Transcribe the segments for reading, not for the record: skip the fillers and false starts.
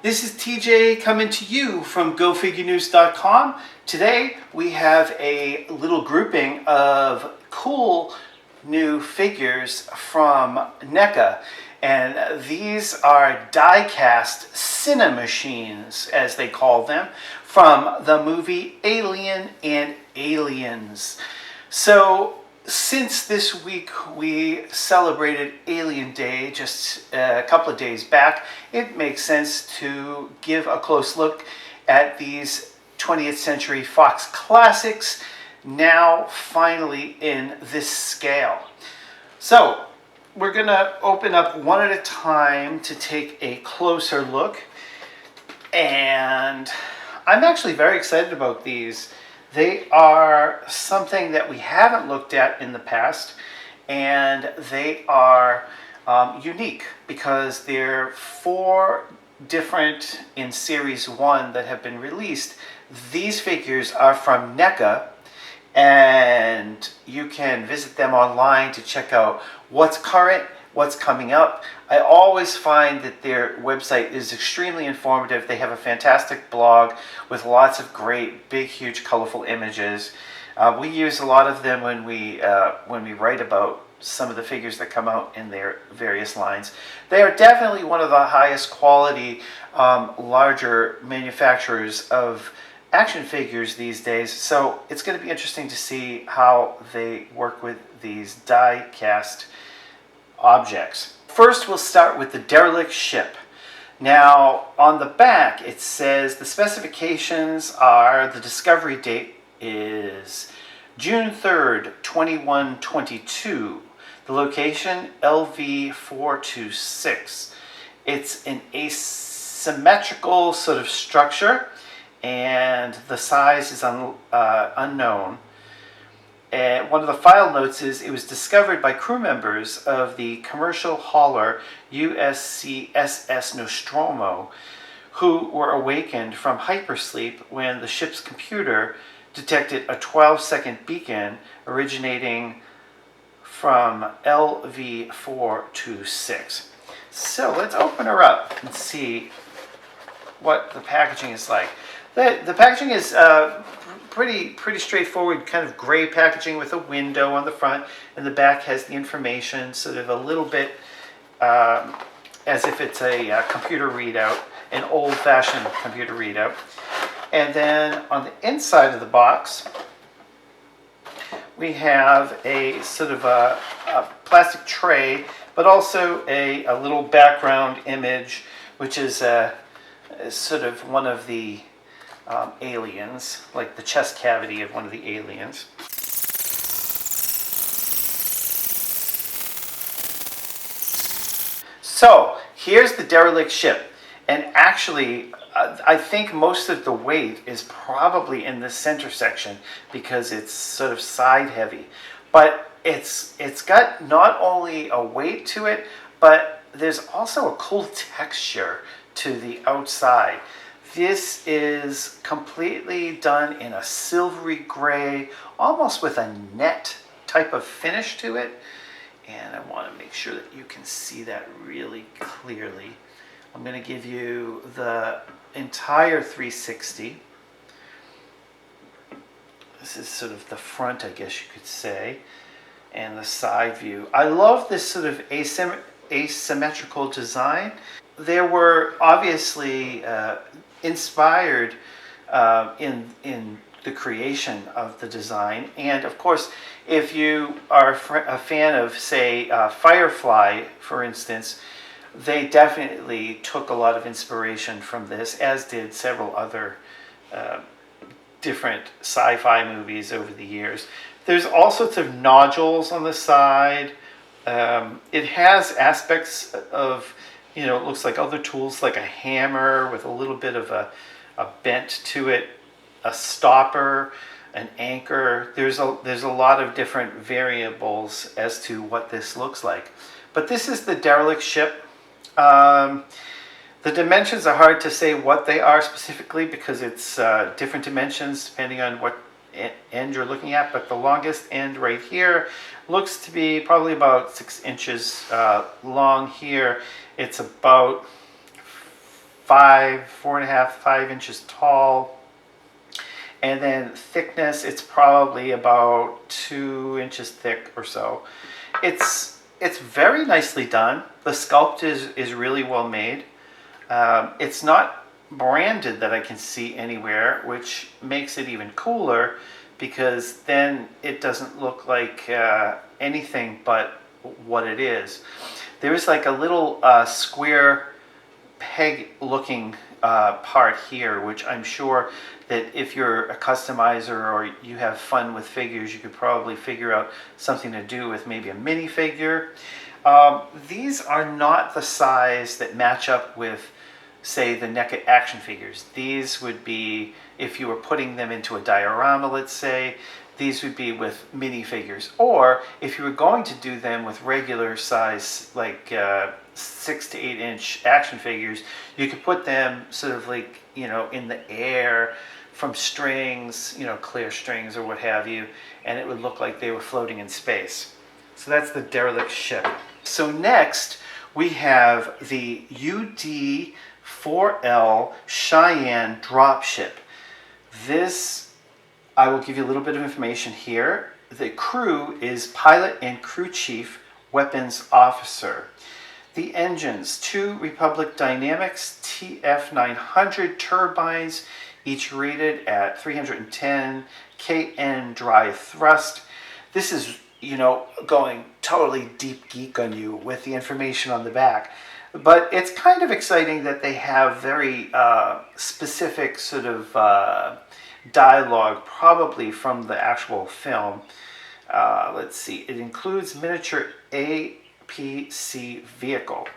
This is TJ coming to you from GoFigureNews.com. Today we have a little grouping of cool new figures from NECA, and these are die-cast Cinemachines, as they call them, from the movie Alien and Aliens. So since this week we celebrated Alien Day just a couple of days back, it makes sense to give a close look at these 20th Century Fox classics, now finally in this scale. So we're going to open up one at a time to take a closer look, and I'm actually very excited about these. They are something that we haven't looked at in the past, and they are unique because they're 4 different in Series 1 that have been released. These figures are from NECA, and you can visit them online to check out what's current, what's coming up. I always find that their website is extremely informative. They have a fantastic blog with lots of great, big, huge, colorful images. We use a lot of them when we write about some of the figures that come out in their various lines. They are definitely one of the highest quality, larger manufacturers of action figures these days. So it's going to be interesting to see how they work with these die-cast objects. First, we'll start with the Derelict ship. Now, on the back, it says the specifications are the discovery date is June 3rd, 2122. The location, LV426. It's an asymmetrical sort of structure, and the size is unknown. And one of the file notes is it was discovered by crew members of the commercial hauler USCSS Nostromo, who were awakened from hypersleep when the ship's computer detected a 12-second beacon originating from LV426. So let's open her up and see what the packaging is like. The packaging is pretty straightforward, kind of gray packaging with a window on the front, and the back has the information, sort of a little bit as if it's a computer readout, an old-fashioned computer readout. And then on the inside of the box, we have a sort of a plastic tray, but also a little background image, which is sort of one of the aliens, like the chest cavity of one of the aliens. So here's the Derelict ship, and actually I think most of the weight is probably in the center section because it's sort of side heavy, but it's got not only a weight to it, but there's also a cool texture to the outside. This is completely done in a silvery gray, almost with a net type of finish to it. And I want to make sure that you can see that really clearly. I'm going to give you the entire 360. This is sort of the front, I guess you could say, and the side view. I love this sort of asymmetrical design. There were obviously inspired in the creation of the design, and of course, if you are a fan of, say, Firefly, for instance, they definitely took a lot of inspiration from this, as did several other different sci-fi movies over the years. There's all sorts of nodules on the side. It has aspects of, it looks like other tools, like a hammer with a little bit of a bent to it, a stopper, an anchor. There's a lot of different variables as to what this looks like. But this is the Derelict ship. The dimensions are hard to say what they are specifically because it's different dimensions depending on what end you're looking at, but the longest end right here looks to be probably about 6 inches long here. It's about 4.5, 5 inches tall. And then thickness, it's probably about 2 inches thick or so. It's very nicely done. The sculpt is really well made. It's not branded that I can see anywhere, which makes it even cooler, because then it doesn't look like anything but what it is. There is like a little square peg looking part here, which I'm sure that if you're a customizer or you have fun with figures, you could probably figure out something to do with maybe a minifigure. These are not the size that match up with, say, the NECA action figures. These would be, if you were putting them into a diorama, let's say, these would be with minifigures. Or if you were going to do them with regular size, like 6 to 8 inch action figures, you could put them sort of like, in the air from strings, clear strings or what have you, and it would look like they were floating in space. So that's the Derelict ship. So next we have the UD4L Cheyenne dropship. This, I will give you a little bit of information here. The crew is pilot and crew chief, weapons officer. The engines, 2 Republic Dynamics TF900 turbines, each rated at 310 kN dry thrust. This is, going totally deep geek on you with the information on the back. But it's kind of exciting that they have very specific sort of dialogue, probably from the actual film. Let's see, it includes miniature APC vehicle.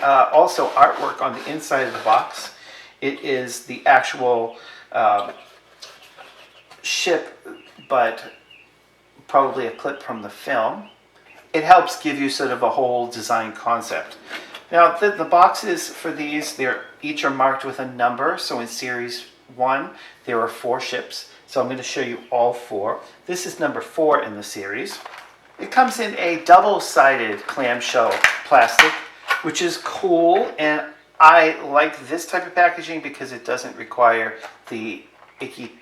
Also artwork on the inside of the box. It is the actual ship, but probably a clip from the film. It helps give you sort of a whole design concept. Now the boxes for these, each are marked with a number. So in series 1 there are 4 ships. So I'm going to show you all 4. This is number 4 in the series. It comes in a double-sided clamshell plastic, which is cool, and I like this type of packaging because it doesn't require the icky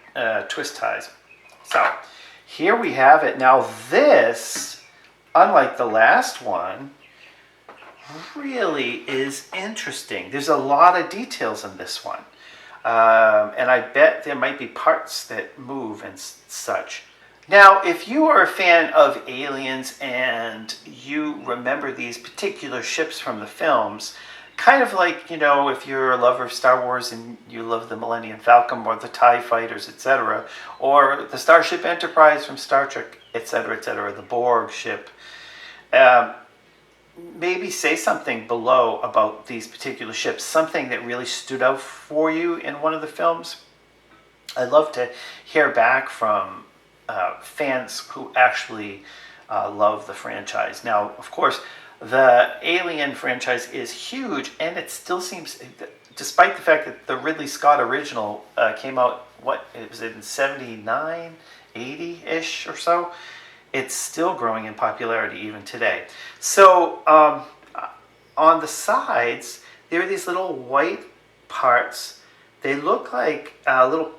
twist ties. So here we have it. Now this, unlike the last one, really is interesting. There's a lot of details in this one. And I bet there might be parts that move and such. Now, if you are a fan of Aliens and you remember these particular ships from the films, kind of like, if you're a lover of Star Wars and you love the Millennium Falcon or the TIE Fighters, etc., or the Starship Enterprise from Star Trek, etc., the Borg ship, maybe say something below about these particular ships, something that really stood out for you in one of the films. I'd love to hear back from fans who actually love the franchise. Now, of course, the Alien franchise is huge, and it still seems, despite the fact that the Ridley Scott original came out, it was in 79, 80-ish or so, it's still growing in popularity even today. So on the sides, there are these little white parts. They look like little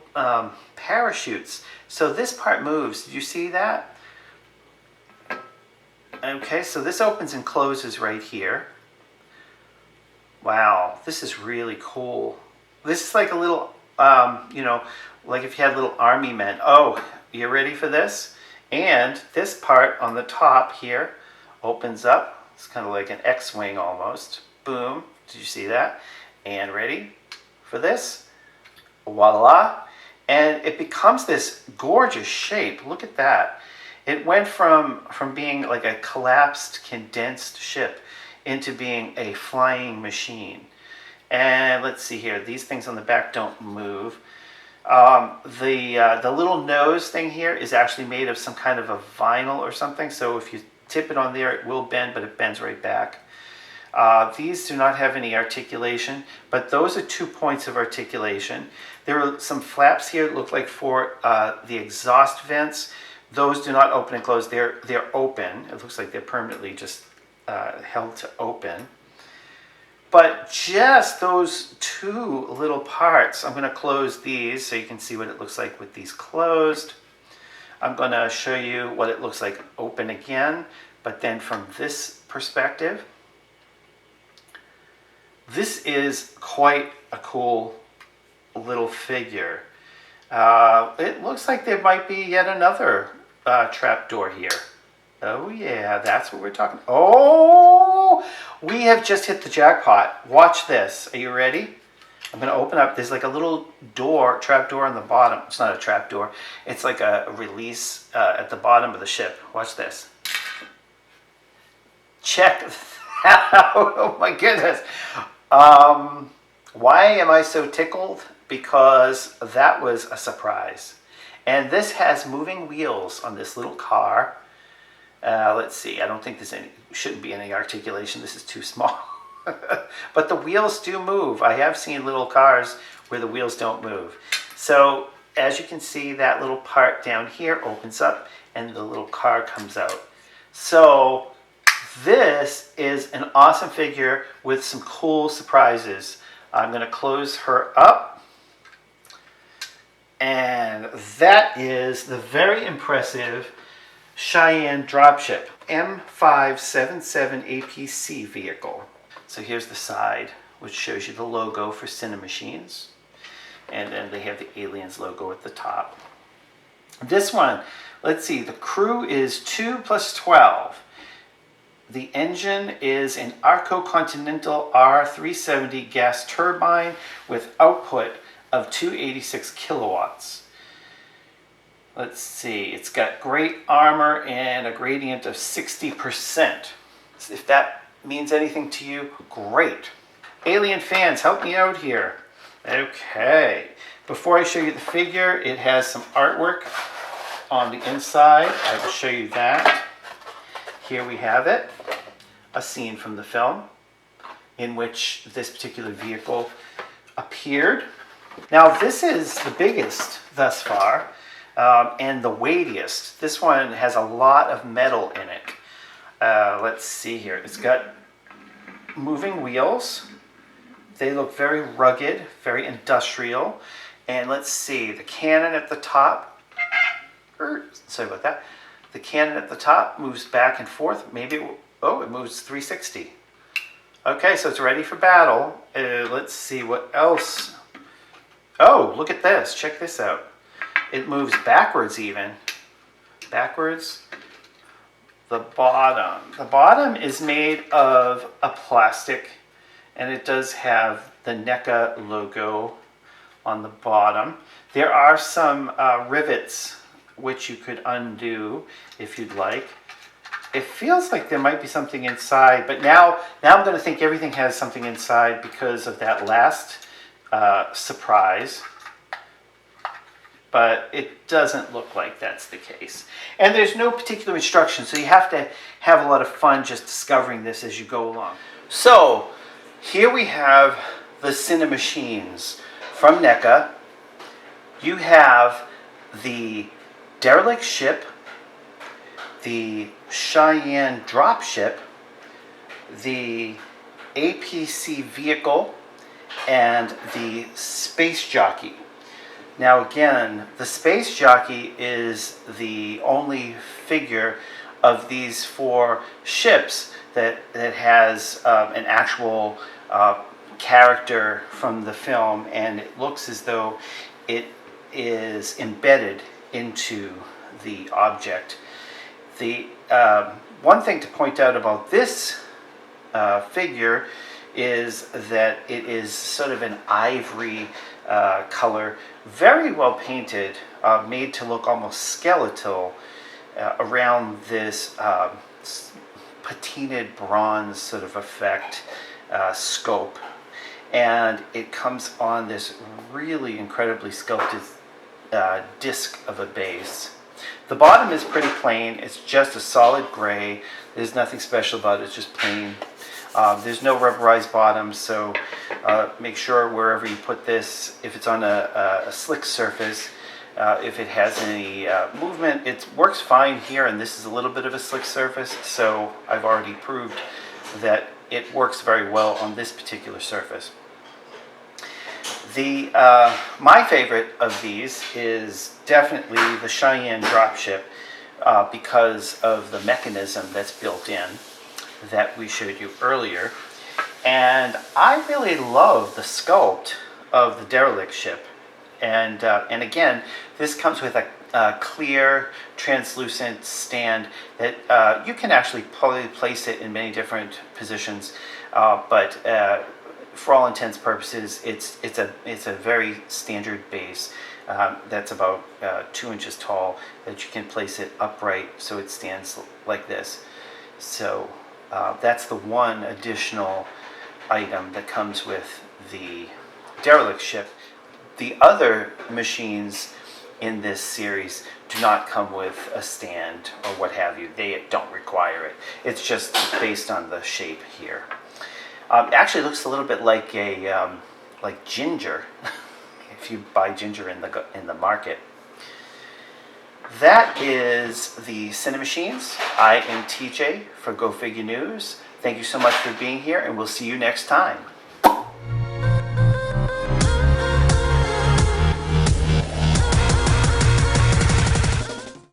parachutes. So this part moves. Did you see that? Okay, so this opens and closes right here. Wow, this is really cool. This is like a little, like if you had little army men. Oh, you ready for this? And this part on the top here opens up. It's kind of like an X-wing almost. Boom. Did you see that? And ready for this? Voila. And it becomes this gorgeous shape. Look at that. It went from being like a collapsed, condensed ship into being a flying machine. And let's see here. These things on the back don't move. The little nose thing here is actually made of some kind of a vinyl or something. So if you tip it on there, it will bend, but it bends right back. These do not have any articulation, but those are 2 points of articulation. There are some flaps here that look like for the exhaust vents. Those do not open and close. They're open. It looks like they're permanently just held to open. But just those two little parts, I'm going to close these so you can see what it looks like with these closed. I'm going to show you what it looks like open again, but then from this perspective. This is quite a cool little figure. It looks like there might be yet another trapdoor here. Oh yeah, that's what we're talking. Oh, we have just hit the jackpot. Watch this. Are you ready? I'm going to open up. There's like a little door, trap door on the bottom. It's not a trap door. It's like a release at the bottom of the ship. Watch this. Check that out. Oh my goodness. Why am I so tickled? Because that was a surprise. And this has moving wheels on this little car. Let's see. I don't think there's shouldn't be any articulation. This is too small. But the wheels do move. I have seen little cars where the wheels don't move. So as you can see, that little part down here opens up and the little car comes out. So this is an awesome figure with some cool surprises. I'm going to close her up. And that is the very impressive Cheyenne dropship M577 APC vehicle. So here's the side, which shows you the logo for Cinemachines. And then they have the Aliens logo at the top. This one, let's see, the crew is 2 plus 12. The engine is an Arco Continental R370 gas turbine with output of 286 kilowatts. Let's see, it's got great armor and a gradient of 60%. If that means anything to you, great. Alien fans, help me out here. Okay, before I show you the figure, it has some artwork on the inside. I will show you that. Here we have it, a scene from the film in which this particular vehicle appeared. Now this is the biggest thus far and the weightiest. This one has a lot of metal in it. Let's see here. It's got moving wheels. They look very rugged, very industrial. And let's see, the cannon at the top. Sorry about that. The cannon at the top moves back and forth. Maybe, it moves 360. Okay, so it's ready for battle. Let's see what else. Oh, look at this. Check this out. It moves backwards even. Backwards. The bottom is made of a plastic, and it does have the NECA logo on the bottom. There are some rivets which you could undo if you'd like. It feels like there might be something inside, but now I'm going to think everything has something inside because of that last surprise. But it doesn't look like that's the case. And there's no particular instruction, so you have to have a lot of fun just discovering this as you go along. So, here we have the Cinemachines from NECA. You have the Derelict ship, the Cheyenne dropship, the APC vehicle, and the space jockey. Now again, the space jockey is the only figure of these 4 ships that has an actual character from the film, and it looks as though it is embedded into the object. The one thing to point out about this figure is that it is sort of an ivory color, very well painted, made to look almost skeletal around this patinaed bronze sort of effect scope. And it comes on this really incredibly sculpted disc of a base. The bottom is pretty plain. It's just a solid gray. There's nothing special about it. It's just plain. There's no rubberized bottom, so make sure wherever you put this, if it's on a slick surface, if it has any movement, it works fine here, and this is a little bit of a slick surface, so I've already proved that it works very well on this particular surface. My favorite of these is definitely the Cheyenne dropship because of the mechanism that's built in that we showed you earlier. And I really love the sculpt of the Derelict ship. And again, this comes with a clear, translucent stand that you can actually probably place it in many different positions, but for all intents and purposes, it's a very standard base that's about 2 inches tall that you can place it upright so it stands like this. So that's the one additional item that comes with the Derelict ship. The other machines in this series do not come with a stand or what have you. They don't require it. It's just based on the shape here. It actually looks a little bit like like ginger, if you buy ginger in the market. That is the Cinemachines. I am TJ for Go Figure News. Thank you so much for being here, and we'll see you next time.